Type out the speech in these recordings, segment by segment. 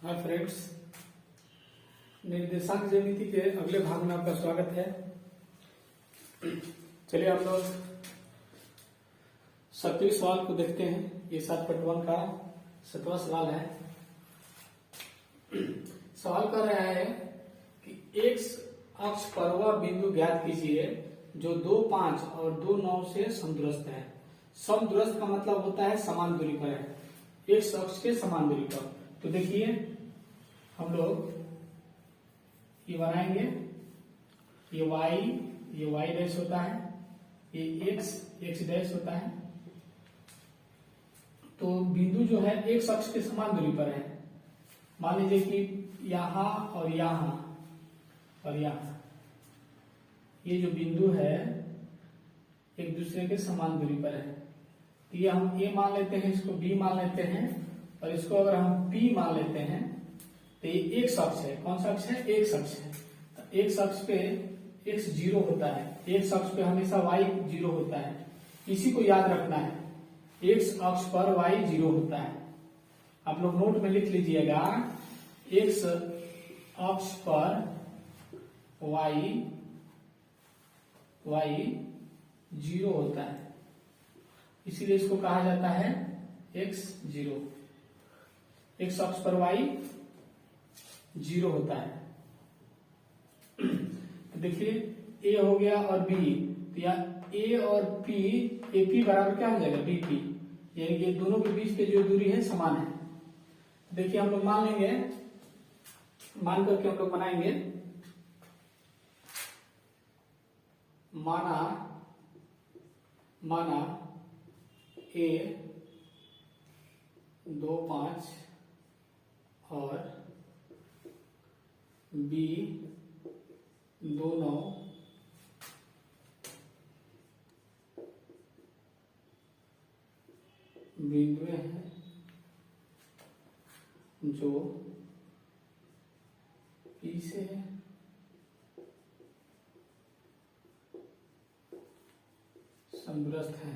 Hi friends, निर्देशांक ज्यामिति के अगले भाग में आपका स्वागत है। चलिए हम लोग 7वें सवाल को देखते हैं। ये 7.1 का 7वां सवाल है। सवाल कर रहा है कि एक्स अक्ष पर वह बिंदु ज्ञात कीजिए जो 2, 5 और 2, 9 से समदूरस्थ है। समदूरस्थ का मतलब होता है समान दूरी पर है, एक्स अक्ष के समान दूरी पर। तो देखिए हम लोग ये बनाएंगे, ये y डैश होता है, ये x डैश होता है। तो बिंदु जो है एक्स अक्ष के समान दूरी पर है। मान लीजिए कि यहां और यहां और यहां ये जो बिंदु है एक दूसरे के समान दूरी पर है। तो ये हम a मान लेते हैं, इसको b मान लेते हैं और इसको अगर हम p मान लेते हैं तो ये एक्स अक्ष है। कौन सा अक्ष है? एक्स अक्ष है। तो एक्स अक्ष पे x 0 होता है, एक्स अक्ष पे हमेशा y 0 होता है। इसी को याद रखना है, एक्स अक्ष पर y 0 होता है। आप लोग नोट में लिख लीजिएगा, एक्स अक्ष पर y 0 होता है, इसीलिए इसको कहा जाता है x 0। एक्स अक्ष पर y 0 होता है। तो देखिए a हो गया और b, तो यहाँ a और p, AP बराबर क्या हो जाएगा? BP, यानी कि दोनों के बीच की जो दूरी है समान है। देखिए हम लोग मान लेंगे, मान करके हम लोग बनाएंगे। माना a 2, 5 और b 2, 9 बिंदुएं हैं जो P से समदूरस्थ है,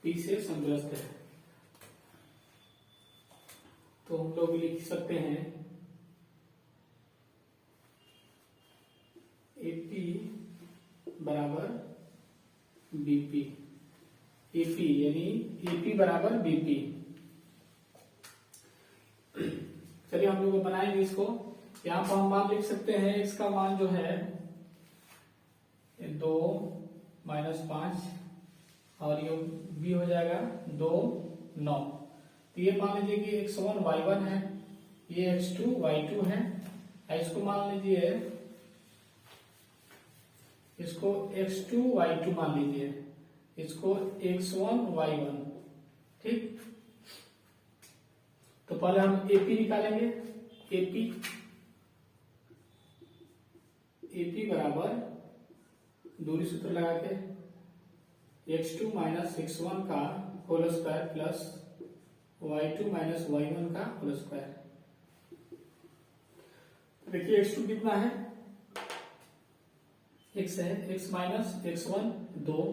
P से समदूरस्थ है। तो हम लोग लिख सकते हैं AP बराबर BP, AP यानी AP बराबर BP। चलिए हम लोग बनाएंगे इसको। यहाँ पर हम मान लिख सकते हैं, इसका मान जो है 2 - 5 और ये b हो जाएगा 2, 9। तो ये मान लीजिए कि x1 y1 है, ये x2 y2 है। इसको मान लीजिए, इसको x2 y2 मान लीजिए, इसको x1 y1। ठीक, तो पहले हम AP निकालेंगे। AP बराबर दूरी सूत्र लगा के x2 - x1 का whole square plus y2 - y1 का होल स्क्वायर। देखिए x2 कितना है? x है, x minus x1 2,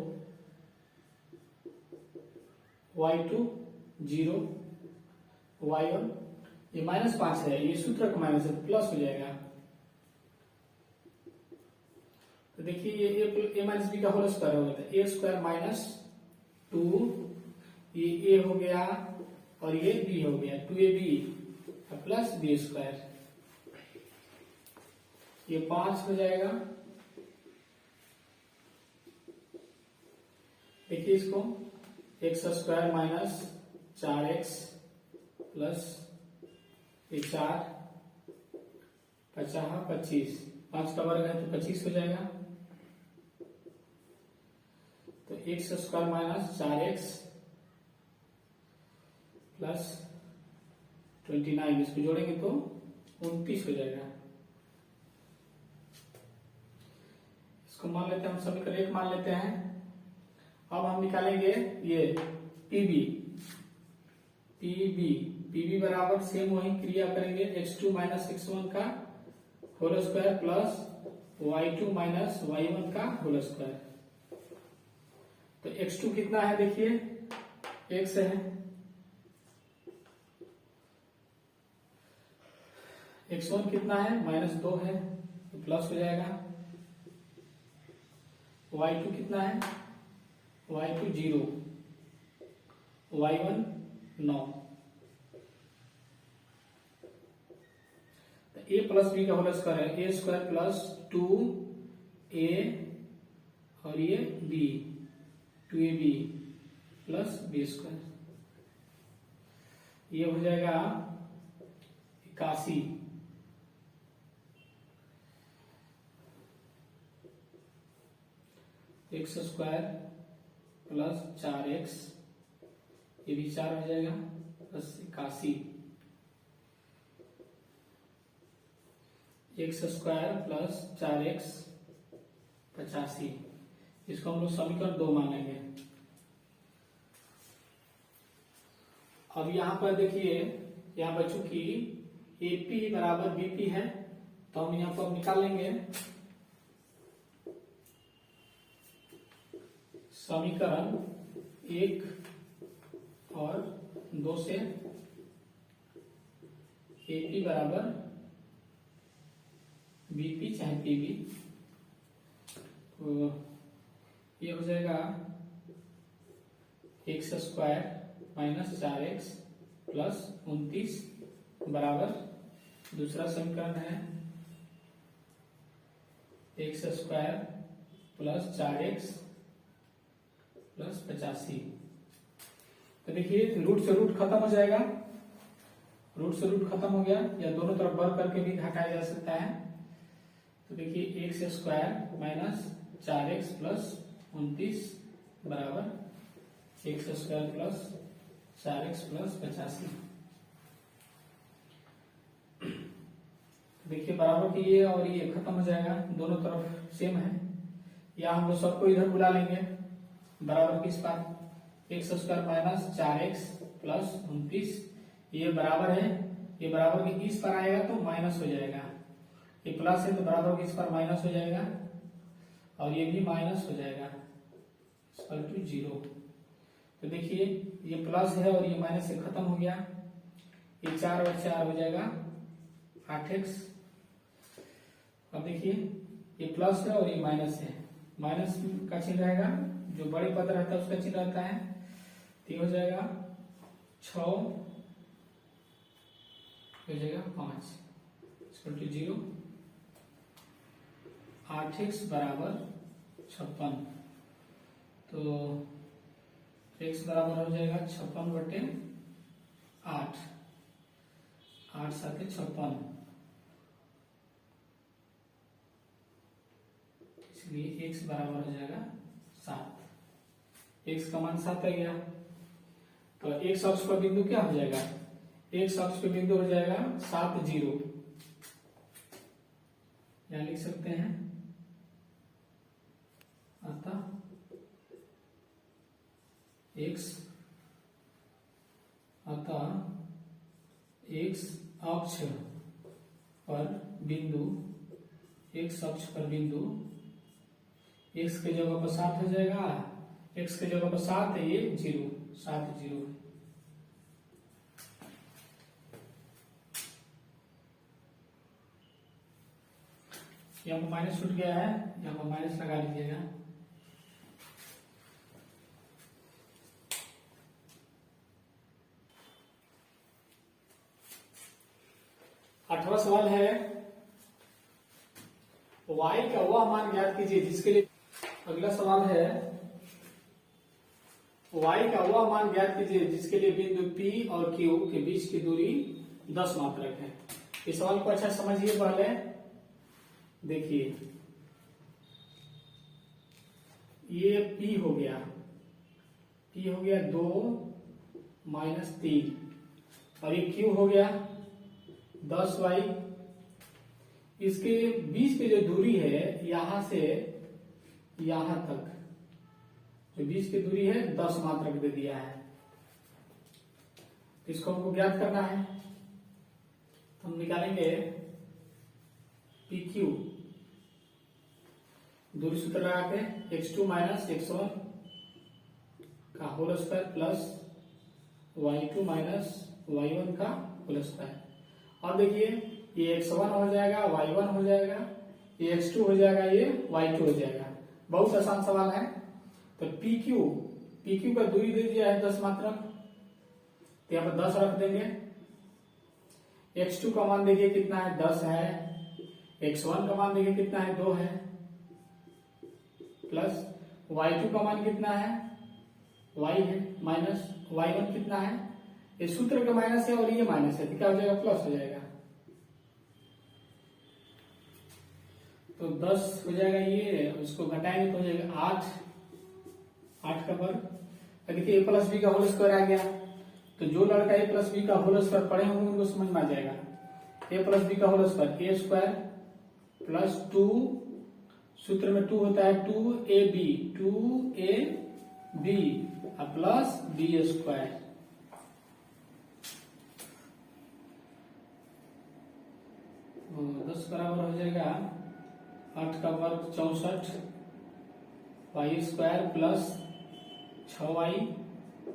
y2 0, y1 ये -5 है, ये सूत्र का माइनस है, प्लस हो जाएगा। तो देखिए ये a माइनस बी का होल स्क्वायर हो गया, a स्क्वायर माइनस 2, ये a हो गया और ये b हो गया, 2ab प्लस b स्क्वायर, ये 5 हो जाएगा। देखिए इसको x square minus 4x plus ये 4 50 25, 5 का वर्ग है तो 25 हो जाएगा। तो x square minus 4x plus 29, इसको जोड़ेंगे तो 29 हो जाएगा। इसको मान लेते हैं, हम समीकरण 1 मान लेते हैं। अब हम निकालेंगे ये PB बराबर सेम वही क्रिया करेंगे, x2 - x1 का whole square plus y2 - y1 का होल स्क्वायर। तो x2 कितना है? देखिए x है, x1 कितना है -2 है तो प्लस हो जाएगा। y2 कितना है y2 0, y1 9। तो a प्लस बी का होल स्क्वायर है a² प्लस 2a और ये b 2ab प्लस b²। ये हो जाएगा 81। x² प्लस 4x, ये भी 4 हो जाएगा प्लस 81। x² plus 4x 85। इसको हम लोग समीकरण 2 मानेंगे। अब यहाँ पर देखिए, यहाँ पर चूंकि AP बराबर BP है तो हम यहाँ पर निकाल लेंगे समीकरण 1 और 2 से AP बराबर BP चाहे PB, तो ये हो जाएगा x² माइनस 4x प्लस 29 बराबर, दूसरा समीकरण है x² प्लस 4x प्लस 85। तो देखिए रूट से रूट खत्म हो जाएगा, रूट से रूट खत्म हो गया, या दोनों तरफ बढ़ करके भी घटाया जा सकता है। तो देखिए x² माइनस 4x प्लस 29 बराबर x² प्लस 4x प्लस 85। देखिए बराबर की ये और ये खत्म हो जाएगा, दोनों तरफ सेम है, या हम लोग सबको इधर बुला लेंगे बराबर किस पार x² माइनस 4x प्लस 29, ये बराबर है, ये बराबर के इस पर आएगा तो माइनस हो जाएगा, ये प्लस है तो बराबर के इस पर माइनस हो जाएगा और ये भी माइनस हो जाएगा इक्वल टू 0। तो देखिए ये प्लस है और ये माइनस से खत्म हो गया, ये 4 और 4 हो जाएगा 8x। अब देखिए ये प्लस है और ये माइनस है, माइनस का चिन्ह रहेगा, जो बड़े पद रहता है उसका चिन्ह रहता है, तो ये हो जाएगा 6 हो जाएगा 5 इक्वल टू 0। 8x बराबर 56, तो x बराबर हो जाएगा 56/8, 8 7 56, इसलिए x बराबर हो जाएगा 7। x का मान 7 आ गया, तो x अक्ष पर बिंदु क्या हो जाएगा, x अक्ष पे बिंदु हो जाएगा 7 0, या लिख सकते हैं अतः x अक्ष पर बिंदु, x अक्ष पर बिंदु, x के जगह पर 7 हो जाएगा, x के जगह पर 7 है, ये 0 7 0। यहाँ पर माइनस छूट गया है, यहाँ पर माइनस लगा लीजिएगा। आठवां सवाल है y का वह मान ज्ञात कीजिए जिसके लिए, अगला सवाल है y का वह मान ज्ञात कीजिए जिसके लिए बिंदु P और Q के बीच की दूरी 10 मात्रक है। इस सवाल को अच्छा समझिए। पहले देखिए ये P हो गया, 2 माइनस 3, और ये Q हो गया 10y। इसके बीच की जो दूरी है यहां से यहां तक, जो बीच की दूरी है 10 मात्रक दे दिया है, इसको हमको ज्ञात करना है। तो हम निकालेंगे PQ, दूरी सूत्र लगा के x2 माइनस x1 का whole square plus y2 minus y1 का होल स्क्वायर। और देखिए ये x1 हो जाएगा, y1 हो जाएगा, ये x2 हो जाएगा, ये y2 हो जाएगा। बहुत आसान सवाल है। तो PQ का दूरी दे दिया है 10 मात्रक, तो यहाँ पर 10 रख देंगे। x2 का मान देखिए कितना है, 10 है। x1 का मान देखिए कितना है, 2 है। प्लस y2 का मान कितना है, y है, माइनस y1 कितना है, ये सूत्र का माइनस है और ये माइनस है, तो क्या हो जाएगा, प्लस हो जाएगा। तो 10 हो जाएगा, ये उसको घटाएंगे तो हो जाएगा 8 का वर्ग। देखिए a प्लस बी का होल स्क्वायर आ गया, तो जो लड़का a प्लस बी का होल स्क्वायर पढ़े होंगे उनको समझ में आ जाएगा। a प्लस बी का होल स्क्वायर, ए स्क्वायर प्लस 2, सूत्र में 2 होता है, 2ab प्लस बी स्क्वायर। तो 10 बराबर हो जाएगा 8 का वर्ग 64, Y square plus 6y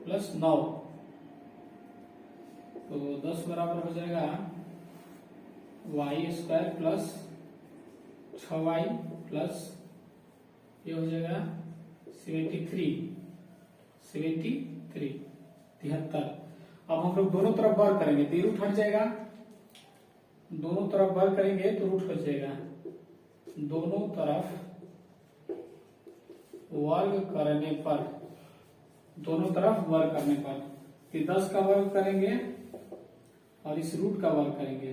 plus 9। तो 10 बराबर हो जाएगा Y square plus 6y plus ये हो जाएगा 73। 73। अब हम लोग दोनों तरफ वर्ग करेंगे तो रूट हट जाएगा, दोनों तरफ वर्ग करेंगे तो रूट हट जाएगा। दोनों तरफ वर्ग करने पर, दोनों तरफ वर्ग करने पर, कि 10 का वर्ग करेंगे और इस रूट का वर्ग करेंगे,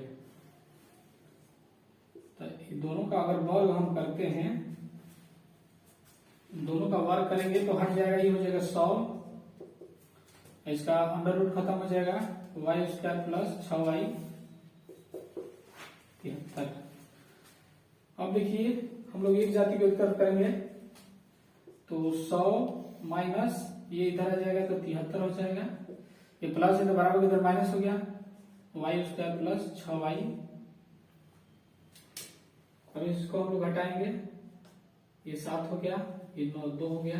तो दोनों का अगर वर्ग हम करते हैं, दोनों का वर्ग करेंगे तो हट जाएगा, ये हो जाएगा 100, इसका अंडर रूट खत्म हो जाएगा, वाई स्क्वायर प्लस 6y 73। अब देखिए हम लोग एक जाति को उत्तर करेंगे तो 100 माइनस ये इधर आ जाएगा तो 73 हो जाएगा, ये प्लस है तो बराबर इधर माइनस हो गया, वाई स्क्वायर प्लस 6y। अब इसको हम लोग घटाएंगे, ये 7 हो गया, ये 2 हो गया,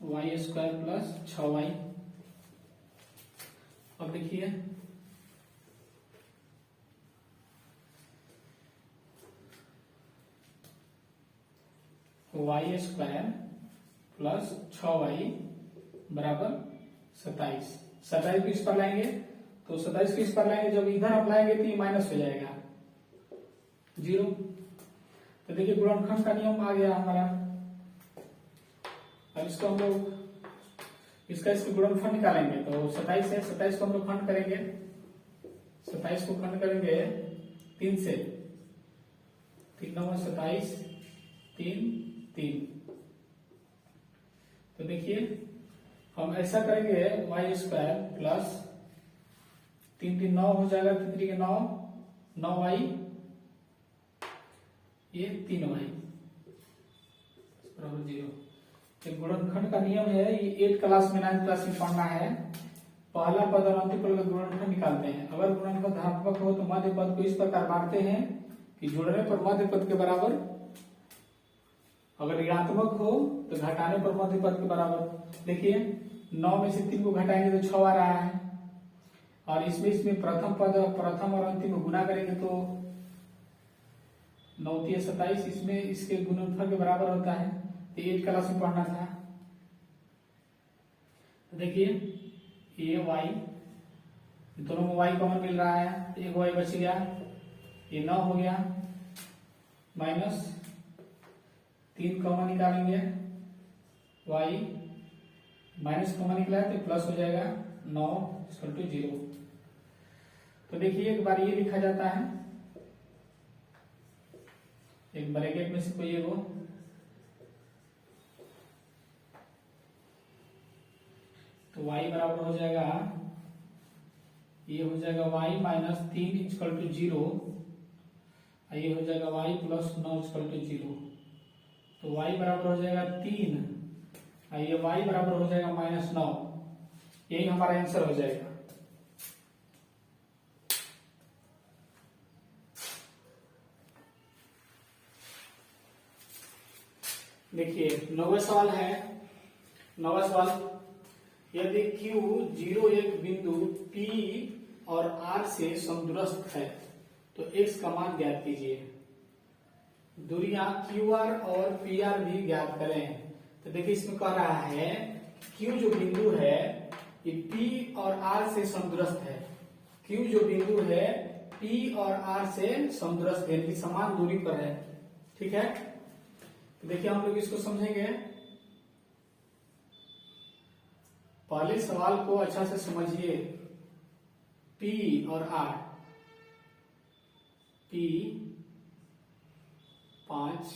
वाई स्क्वायर प्लस 6y। अब देखिए वाई स्क्वायर प्लस 6y बराबर 27। 27 को इस पर लाएंगे तो 27 को इस पर लाएंगे, जब इधर हम लाएंगे तो ये माइनस हो जाएगा 0। तो देखिए गुणनखंड का नियम आ गया हमारा। अब इसको हम लोग इसका गुणनफल निकालेंगे तो 27 है, 27 को हम लोग खंड करेंगे, 27 को खंड करेंगे 3 से, 3 9 27, 3 3। तो देखिए हम ऐसा करेंगे, वाई स्क्वायर प्लस 3 3 9 हो जाएगा, 3 3 के 9, 9y, ये 3y बराबर 0। गुणनखंड का नियम है, ये 8 क्लास में 9th क्लास में पढ़ना है। पहला पद और अंतिम पद का गुणनखंड निकालते हैं। अगर गुणनखंड धनात्मक हो तो मध्य पद को इस प्रकार बांटते हैं कि जोड़ने पर मध्य पद के बराबर, अगर ऋणात्मक हो तो घटाने पर मध्य पद के बराबर। देखिए 9 में से 3 को घटाएंगे तो 6 आ रहा है, और इसमें प्रथम पद, प्रथम और अंतिम को गुना करेंगे तो 9 3 27, इसमें इसके गुणनफल के बराबर होता है। तो 8 क्लास में पढ़ना था। तो देखिए ये y, दोनों में y कॉमन मिल रहा है, एक y बच गया, ये 9 हो गया, माइनस 3 कॉमन निकालेंगे, y माइनस कॉमन निकला है तो प्लस हो जाएगा 9 = 0। तो देखिए एक बार ये लिखा जाता है, एक ब्रैकेट में से कोई एगो, तो y बराबर हो जाएगा, ये हो जाएगा y माइनस 3 = 0, ये हो जाएगा y प्लस 9 = 0। तो y बराबर हो जाएगा 3, ये y बराबर हो जाएगा -9। यही हमारा आंसर हो जाएगा। देखिए 9वां सवाल है। 9वां सवाल, यदि Q 0 एक बिंदु P और r से समदूरस्थ है तो x का मान ज्ञात कीजिए। दूरियां QR और PR भी ज्ञात करें। तो देखिए इसमें कह रहा है Q जो बिंदु है ये P और R से समदूरस्थ है। Q जो बिंदु है P और R से समदूरस्थ है, समान दूरी पर है। ठीक है, तो देखिए हम लोग इसको समझेंगे। पहले सवाल को अच्छा से समझिए। P और R, P 5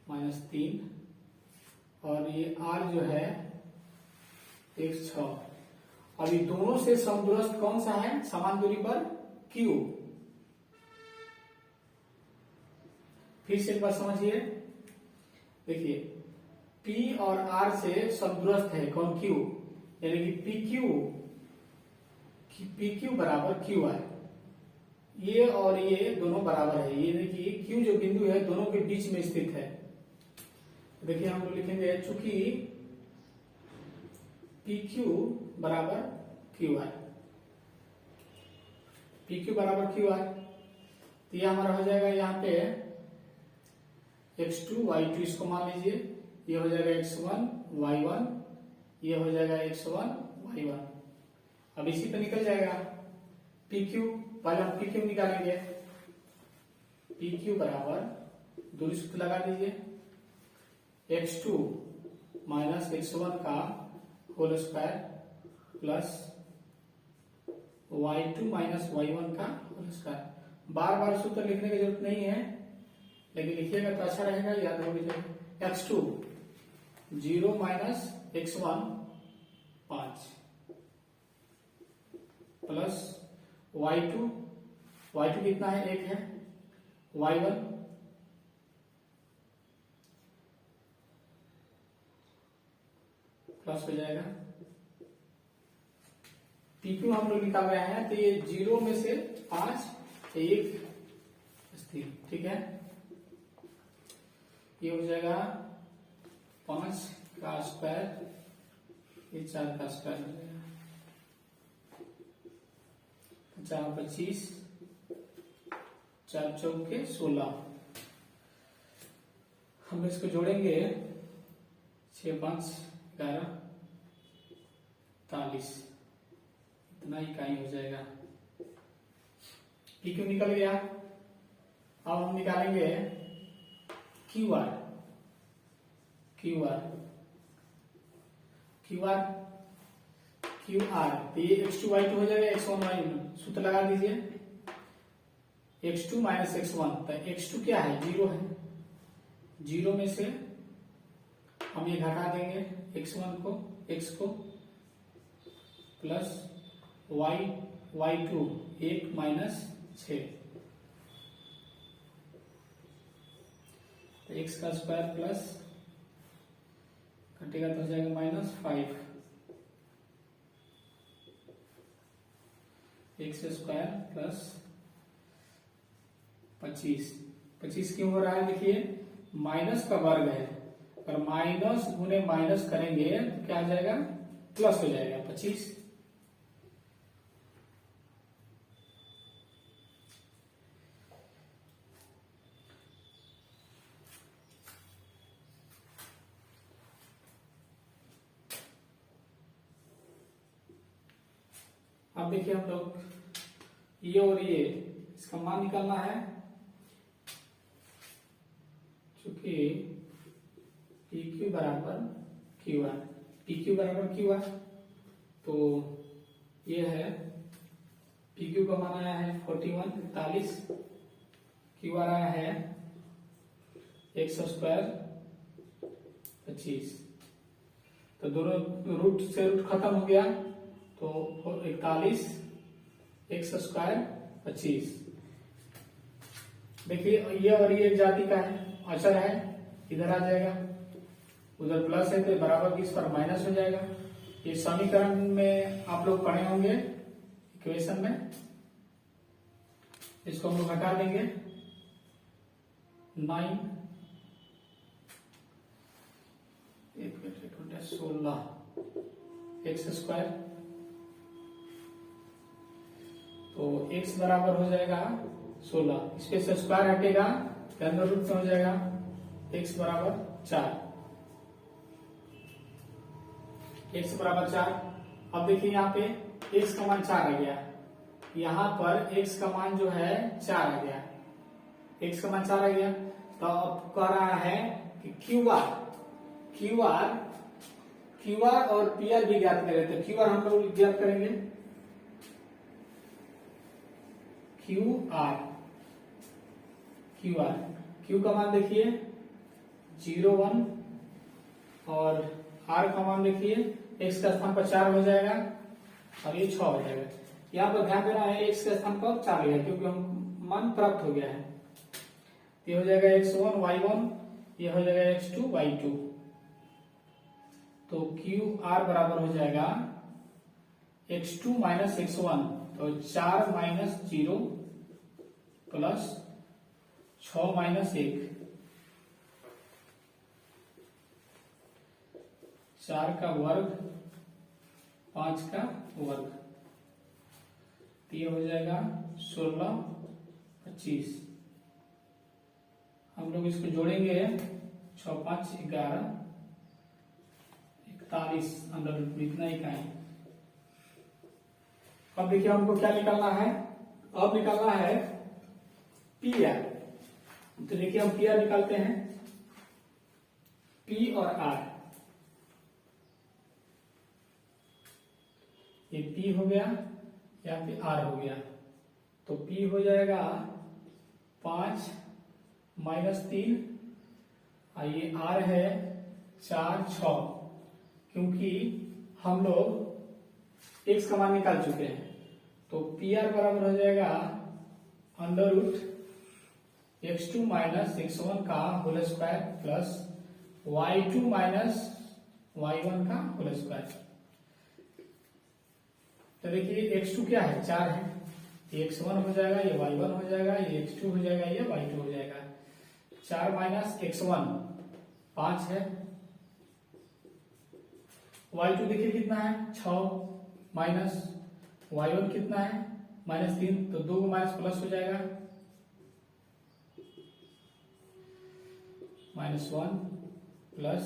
- 3 और ये R जो है 6। अब ये दोनों से समदूरस्थ कौन सा है समान दूरी पर? Q। फिर से एक बार समझिए। देखिए P और R से समदूरस्थ है कौन? Q, यानी कि PQ बराबर QR। ये और ये दोनों बराबर है। ये देखिए Q जो बिंदु है दोनों के बीच में स्थित है। देखिए हम लोग लिखेंगे चूंकि PQ बराबर QR, PQ बराबर QR, तो यह हमारा हो जाएगा यहाँ पे x2 y2, इसको मान लीजिए। ये हो जाएगा x1 y1, ये हो जाएगा x1 y1। अब इसी पे निकल जाएगा PQ। पहले हम PQ निकालेंगे। PQ बराबर दूरी सूत्र लगा दीजिए x2 माइनस x1 का whole square plus y2 minus y1 का होल स्क्वायर। बार बार सूत्र लिखने की जरूरत नहीं है, लेकिन लिखिएगा तो अच्छा रहेगा, याद रखेगा। x2 0 minus x1 5 plus y2 कितना है? 1 है। y1 प्लस हो जाएगा। PQ हम लोग निकाल रहे हैं, तो ये 0 में से 5 1 स्थिर। ठीक है, ये हो जाएगा 5 का स्क्वायर, ये 4 का स्क्वायर हो जाएगा। 4 25, 4 चौके 16। हम इसको जोड़ेंगे 6 5 11 43, इतना इकाई हो जाएगा। PQ निकल गया। अब हम निकालेंगे QR। तो ये x2 y2 हो जाएगा x1 y1। सूत्र लगा दीजिए x2 माइनस x1। तो x2 क्या है? 0 है। 0 में से हम ये घटा देंगे x1 को, x को, प्लस y2 1 माइनस 6, तो x का स्क्वायर प्लस कटेगा तो हो जाएगा -5, x स्क्वायर प्लस 25 क्यों हो रहा है? देखिए माइनस का वर्ग है, अगर माइनस गुने माइनस करेंगे तो क्या आ जाएगा? प्लस हो जाएगा 25। अब देखिए हम लोग ये और ये इसका मान निकालना है। चूंकि PQ बराबर QR, तो ये है PQ का मान आया है 41 QR आया है x स्क्वायर 25। तो दोनों रूट से रूट खत्म हो गया, तो 41 x स्क्वायर 25। देखिए ये और ये एक जाति का है, अचर है, इधर आ जाएगा। उधर प्लस है तो बराबर 20 पर माइनस हो जाएगा। ये समीकरण में आप लोग पढ़े होंगे, इक्वेशन में। इसको हम लोग हटा देंगे 9 16 x स्क्वायर तो x बराबर हो जाएगा 16, इसके से स्क्वायर हटेगा तो अंडर रूट में हो जाएगा x बराबर 4। x बराबर 4। अब देखिए यहाँ पे x का मान 4 आ गया, यहाँ पर x का मान जो है 4 आ गया, x का मान 4 आ गया। तो अब कह रहा है कि क्यू आर और पी आर भी ज्ञात करें, तो क्यू आर हम लोग ज्ञात करेंगे। क्यू का मान देखिए 0, 1 और आर का मान देखिए एक्स का स्थान पर 4 हो जाएगा और ये 6 हो जाएगा। यहाँ पर ध्यान देना है एक्स के स्थान पर 4 लिया क्योंकि हम मान प्राप्त हो गया है। ये हो जाएगा x1 y1, ये हो जाएगा x2 y2। तो क्यू आर बराबर हो जाएगा x2 माइनस x1, तो 4 माइनस 0 प्लस 6 माइनस 1, 4 का वर्ग 5 का वर्ग, तो ये हो जाएगा 16, 25। हम लोग इसको जोड़ेंगे 6, 5, 11, 41 अंदर इतना इकाई। अब देखिए हमको क्या निकालना है, अब निकालना है पी आर। तो देखिए हम पी आर निकालते हैं, पी और आर, ये पी हो गया या फिर आर हो गया। तो पी हो जाएगा 5 माइनस 3, और ये आर है 4, 6, क्योंकि हम लोग एक्स का मान निकाल चुके हैं। तो पी आर बराबर हो जाएगा under root x2 minus x1 का whole square plus y2 minus y1 का होल स्क्वायर। तो देखिए x2 क्या है, 4 है, ये x1 हो जाएगा, ये y1 हो जाएगा, ये x2 हो जाएगा, ये y2 हो जाएगा। 4 माइनस x1 5 है, y2 देखिए कितना है 6, माइनस y1 कितना है -3, तो 2 माइनस प्लस हो जाएगा -1 प्लस।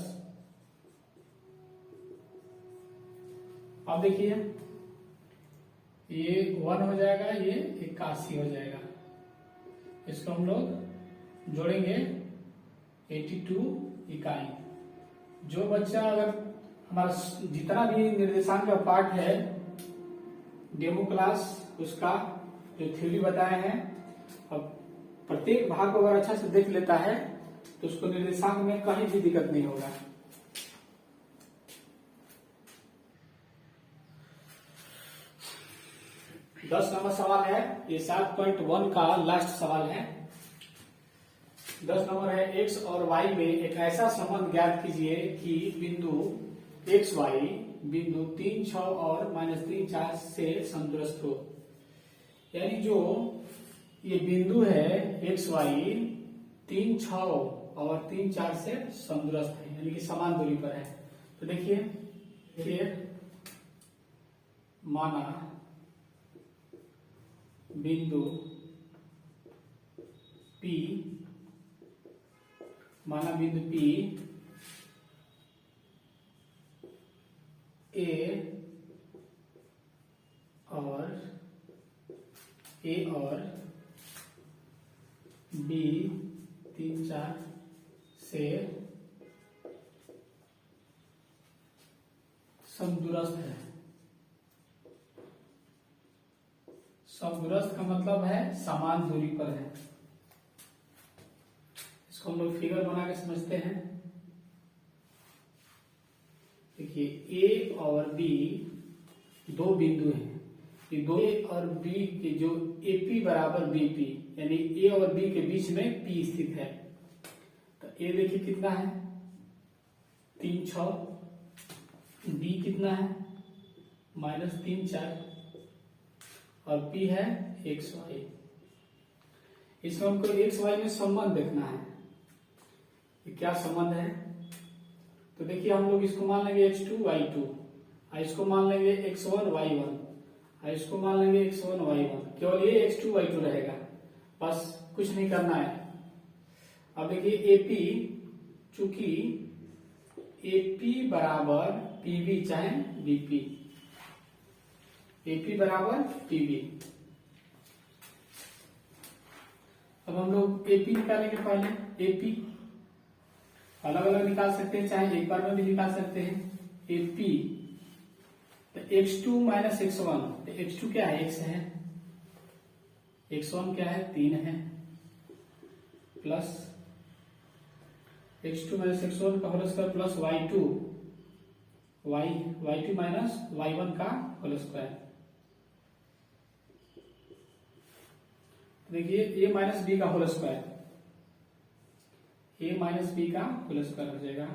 अब देखिए ये 1 हो जाएगा, ये 81 हो जाएगा। इसको हम लोग जोड़ेंगे 82 इकाई। जो बच्चा अगर हमारा जितना भी निर्देशांक का पार्ट है डेमो क्लास, उसका जो थ्योरी बताए हैं, अब प्रत्येक भाग को अगर अच्छा से देख लेता है तो उसको निर्देशांक में कहीं भी दिक्कत नहीं होगा। दस नंबर सवाल है, ये 7.1 का लास्ट सवाल है। 10 नंबर है, x और y में एक ऐसा संबंध ज्ञात कीजिए कि बिंदु x y बिंदु 3, 6 और -3, 4 से संतुष्ट हो। यानी जो ये बिंदु है x y 3, 6 और 3, 4 से संतुष्ट है, यानी कि समान दूरी पर है। तो देखिए माना बिंदु P, माना बिंदु P A और B 3, 4 से समदूरस्थ है। समदूरस्थ का मतलब है समान दूरी पर है। इसको हम लोग फिगर बना के समझते हैं। देखिए A और B दो बिंदु हैं, ये दो A और B के जो AP बराबर BP, यानी A और B के बीच में P स्थित है। तो A देखिए कितना है 3, 6, B कितना है -3, 4 और P है XY। इसमें हमको XY में संबंध देखना है, ये क्या संबंध है। तो देखिए हम लोग इसको मान लेंगे x2 y2, इसको मान लेंगे x1 y1, और इसको मान लेंगे x1 y1, केवल ये x2 y2 रहेगा, बस कुछ नहीं करना है। अब देखिए AP, चूंकि AP बराबर PB चाहे BP, AP बराबर PB। अब हम लोग AP निकालेंगे। पहले AP अलग अलग निकाल सकते हैं, चाहे एक बार में भी निकाल सकते हैं। AP तो x2 माइनस x1, तो x2 क्या है, x है, x1 क्या है, 3 है, प्लस x2 माइनस x1 का whole square plus y2 minus y1 का होल स्क्वायर। देखिए a माइनस बी का whole square, a minus b का होल स्क्वायर हो जाएगा,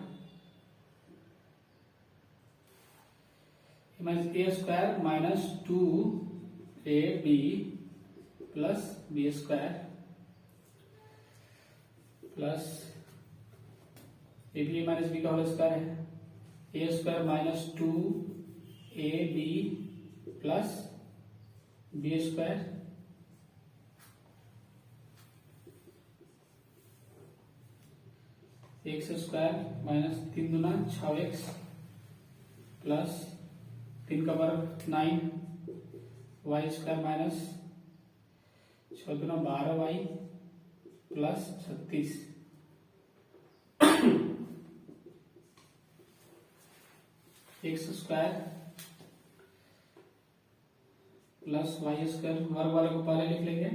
minus a square minus 2ab plus B square plus a minus b का whole square है, a square minus 2ab plus B square x square minus 3 दूना 6x plus 3 का वर्ग 9, Y square minus 6 दूना 12y plus 36, X square plus Y square, वर्ग वाले को पहले लिख लेंगे,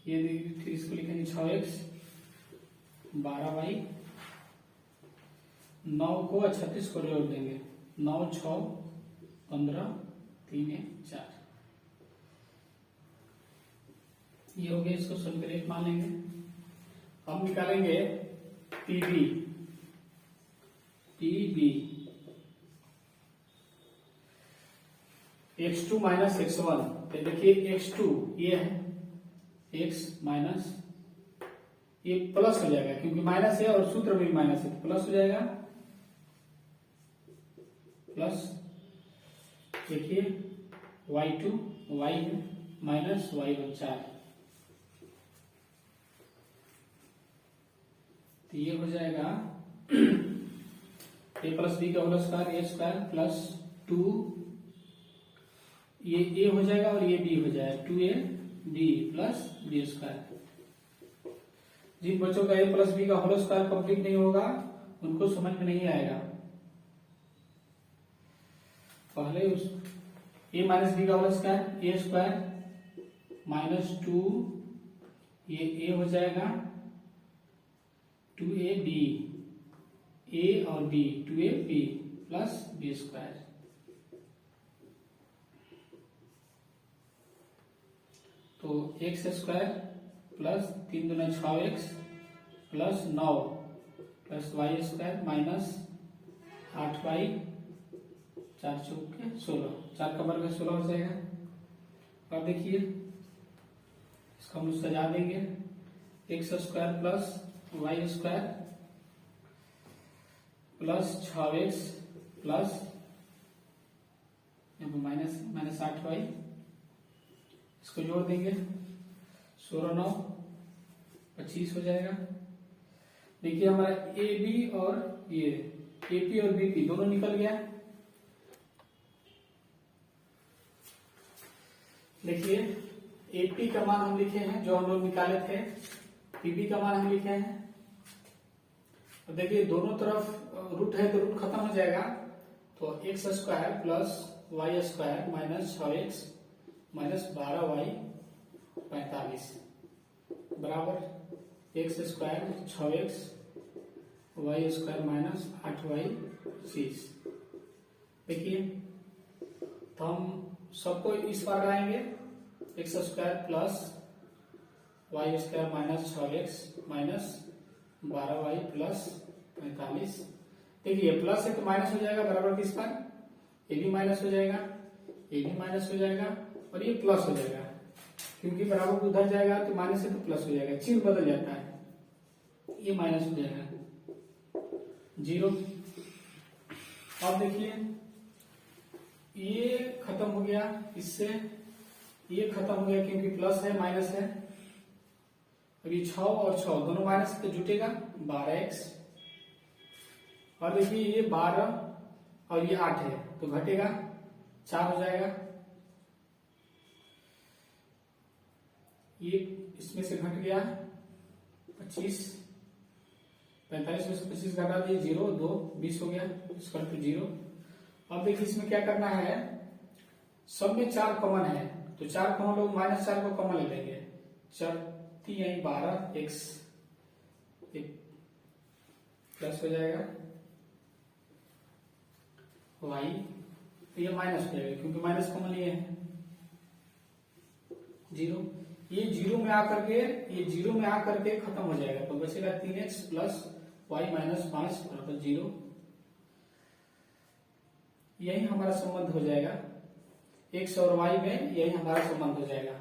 ये फिर इसको लिखेंगे 6x 12y, 9 को 36 को जोड़ देंगे, 9 6 15 3 1 4, ये हो गया। इसको सॉल्व मान लेंगे। हम निकालेंगे PB x2 माइनस x1, तो देखिए x2 ये है, x माइनस ये प्लस हो जाएगा क्योंकि माइनस है और सूत्र में भी माइनस है, तो प्लस हो जाएगा, प्लस देखिए y2 y है माइनस y1 4, तो ये हो जाएगा a प्लस बी का होल स्क्वायर, ए स्क्वायर प्लस 2, ये a हो जाएगा और ये b हो जाएगा, 2ab प्लस बी स्क्वायर। जिन बच्चों का a प्लस बी का होल स्क्वायर कंप्लीट नहीं होगा उनको समझ में नहीं आएगा। पहले उस a माइनस बी का होल स्क्वायर, ए स्क्वायर माइनस 2, ये a हो जाएगा 2ab, a और b 2ab plus B square, तो एक्स स्क्वायर प्लस 3 दूना 6x plus 9 plus Y square minus 8y 4 चौके 16, 4 का वर्ग 16 हो जाएगा। अब देखिए इसको हम सजा देंगे, X square plus Y square plus 6x plus minus minus 8y, इसको जोड़ देंगे, 16 9 25 हो जाएगा। देखिए हमारा ए बी और ये एपी और बीपी दोनों निकल गया। देखिए एपी का मान हम लिखे हैं जो हम लोग निकाले थे, पीबी का मान हम लिखे हैं। तो देखिए दोनों तरफ रूट है तो रूट खत्म हो जाएगा, तो X square plus Y square minus 6x minus 12y 45 बराबर X square 6x Y square minus 8y 6। देखिए तो हम सबको इस बार लगाएंगे, X square plus Y square minus 6x minus 12y plus 45। देखिए प्लस है तो माइनस हो जाएगा बराबर किस पर, ये भी माइनस हो जाएगा, ये भी माइनस हो जाएगा और ये प्लस हो जाएगा, क्योंकि बराबर उधर जाएगा तो माइनस है तो प्लस हो जाएगा, चिन्ह बदल जाता है, ये माइनस हो जाएगा 0। अब देखिए ये खत्म हो गया इससे, ये खत्म हो गया क्योंकि प्लस है माइनस है। अभी 6 और 6 दोनों माइनस तो जुटेगा 12x, और देखिए ये 12 और ये 8 है तो घटेगा 4 हो जाएगा। ये इसमें से घट गया 25, 45 में से 25 घटा दिए 0, 2 20 हो गया, इसका 0। अब देखिए इसमें क्या करना है, सब में 4 कॉमन है तो 4 कॉमन लोग -4 को कॉमन ले लेंगे। 4 3 12 x प्लस हो जाएगा y, तो ये माइनस हो जाएगा क्योंकि माइनस कॉमन लिए है 0। ये 0 में आकर के, ये 0 में आकर के खत्म हो जाएगा तो बचेगा 3x प्लस y माइनस 5 बराबर 0। यही हमारा संबंध हो जाएगा, x और y में यही हमारा संबंध हो जाएगा।